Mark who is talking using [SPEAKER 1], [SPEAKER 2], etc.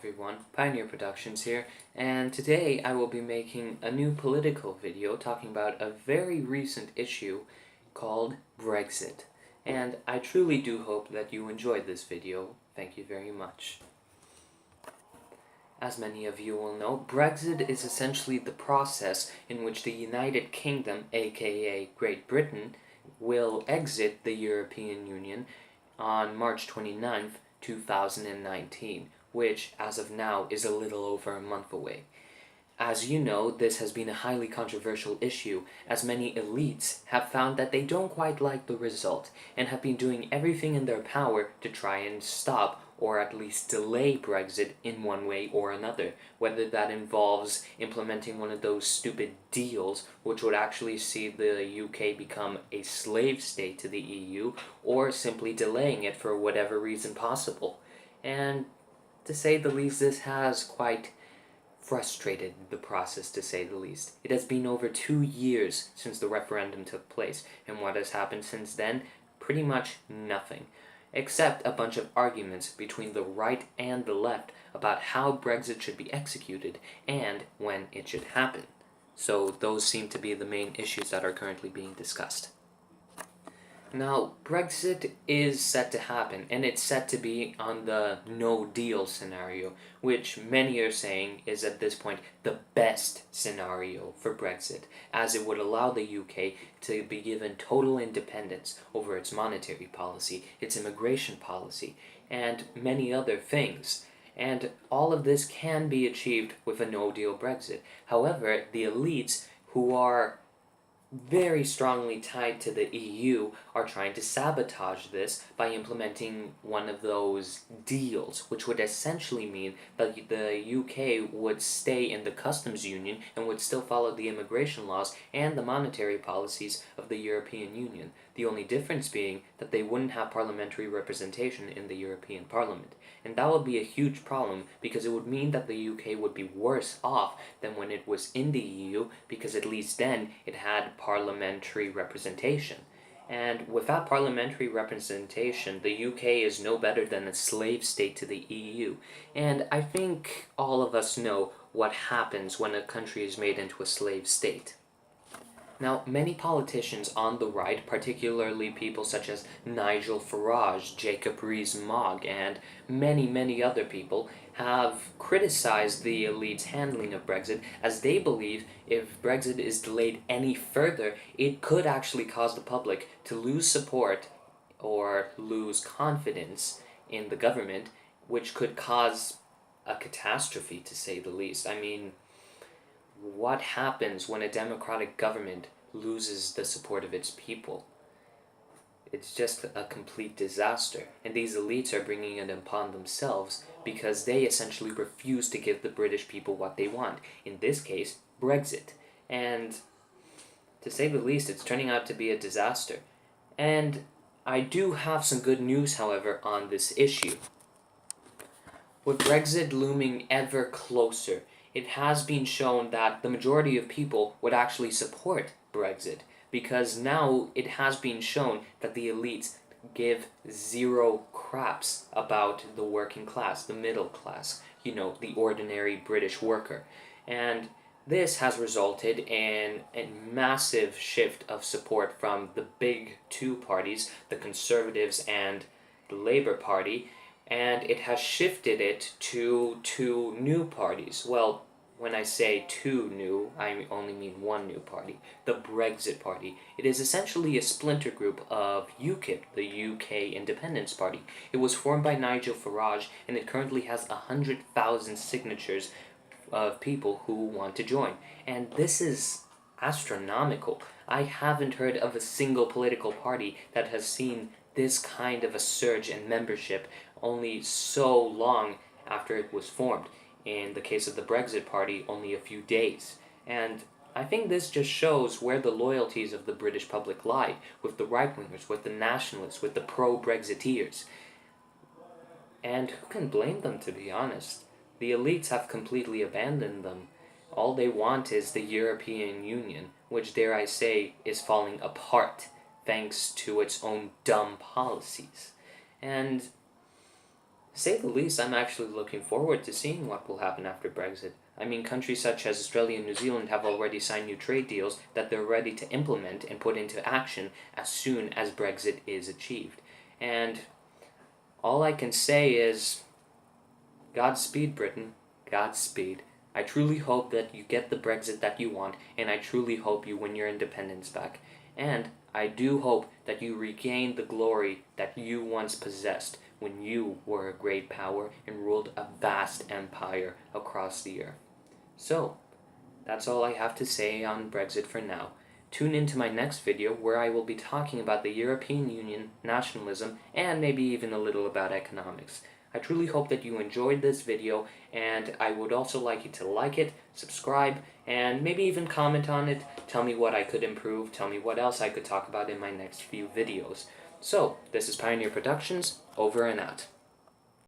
[SPEAKER 1] everyone, Pioneer Productions here, and today I will be making a new political video talking about a very recent issue called Brexit. And I truly do hope that you enjoyed this video. Thank you very much. As many of you will know, Brexit is essentially the process in which the United Kingdom, aka Great Britain, will exit the European Union on March 29th, 2019, which, as of now, is a little over a month away. As you know, this has been a highly controversial issue, as many elites have found that they don't quite like the result, and have been doing everything in their power to try and stop or at least delay Brexit in one way or another, whether that involves implementing one of those stupid deals which would actually see the UK become a slave state to the EU, or simply delaying it for whatever reason possible. And to say the least, this has quite frustrated the process, to say the least. It has been over 2 years since the referendum took place, and what has happened since then? Pretty much nothing, except a bunch of arguments between the right and the left about how Brexit should be executed and when it should happen. So those seem to be the main issues that are currently being discussed. Now, Brexit is set to happen, and it's set to be on the no-deal scenario, which many are saying is at this point the best scenario for Brexit, as it would allow the UK to be given total independence over its monetary policy, its immigration policy, and many other things. And all of this can be achieved with a no-deal Brexit. However, the elites, who are very strongly tied to the EU, are trying to sabotage this by implementing one of those deals, which would essentially mean that the UK would stay in the customs union and would still follow the immigration laws and the monetary policies of the European Union. The only difference being that they wouldn't have parliamentary representation in the European Parliament. And that would be a huge problem, because it would mean that the UK would be worse off than when it was in the EU, because at least then it had parliamentary representation. And without parliamentary representation, the UK is no better than a slave state to the EU. And I think all of us know what happens when a country is made into a slave state. Now, many politicians on the right, particularly people such as Nigel Farage, Jacob Rees-Mogg, and many other people, have criticized the elite's handling of Brexit, as they believe if Brexit is delayed any further, it could actually cause the public to lose support or lose confidence in the government, which could cause a catastrophe, to say the least. I mean, what happens when a democratic government loses the support of its people? It's just a complete disaster, and these elites are bringing it upon themselves because they essentially refuse to give the British people what they want, in this case, Brexit. And to say the least, it's turning out to be a disaster. And I do have some good news, however, on this issue. With Brexit looming ever closer, it has been shown that the majority of people would actually support Brexit, because now it has been shown that the elites give zero craps about the working class, the middle class, the ordinary British worker. And this has resulted in a massive shift of support from the big two parties, the Conservatives and the Labour Party, and it has shifted it to two new parties. Well, when I say two new, I only mean one new party, the Brexit Party. It is essentially a splinter group of UKIP, the UK Independence Party. It was formed by Nigel Farage, and it currently has 100,000 signatures of people who want to join. And this is astronomical. I haven't heard of a single political party that has seen this kind of a surge in membership only so long after it was formed. In the case of the Brexit Party, only a few days. And I think this just shows where the loyalties of the British public lie, with the right-wingers, with the nationalists, with the pro-Brexiteers. And who can blame them, to be honest? The elites have completely abandoned them. All they want is the European Union, which, dare I say, is falling apart thanks to its own dumb policies. And To say the least, I'm actually looking forward to seeing what will happen after Brexit. I mean, countries such as Australia and New Zealand have already signed new trade deals that they're ready to implement and put into action as soon as Brexit is achieved. And all I can say is, Godspeed, Britain. Godspeed. I truly hope that you get the Brexit that you want, and I truly hope you win your independence back. And I do hope that you regain the glory that you once possessed when you were a great power and ruled a vast empire across the earth. So, that's all I have to say on Brexit for now. Tune into my next video where I will be talking about the European Union, nationalism, and maybe even a little about economics. I truly hope that you enjoyed this video, and I would also like you to like it, subscribe, and maybe even comment on it. Tell me what I could improve, tell me what else I could talk about in my next few videos. So, this is Pioneer Productions, over and out.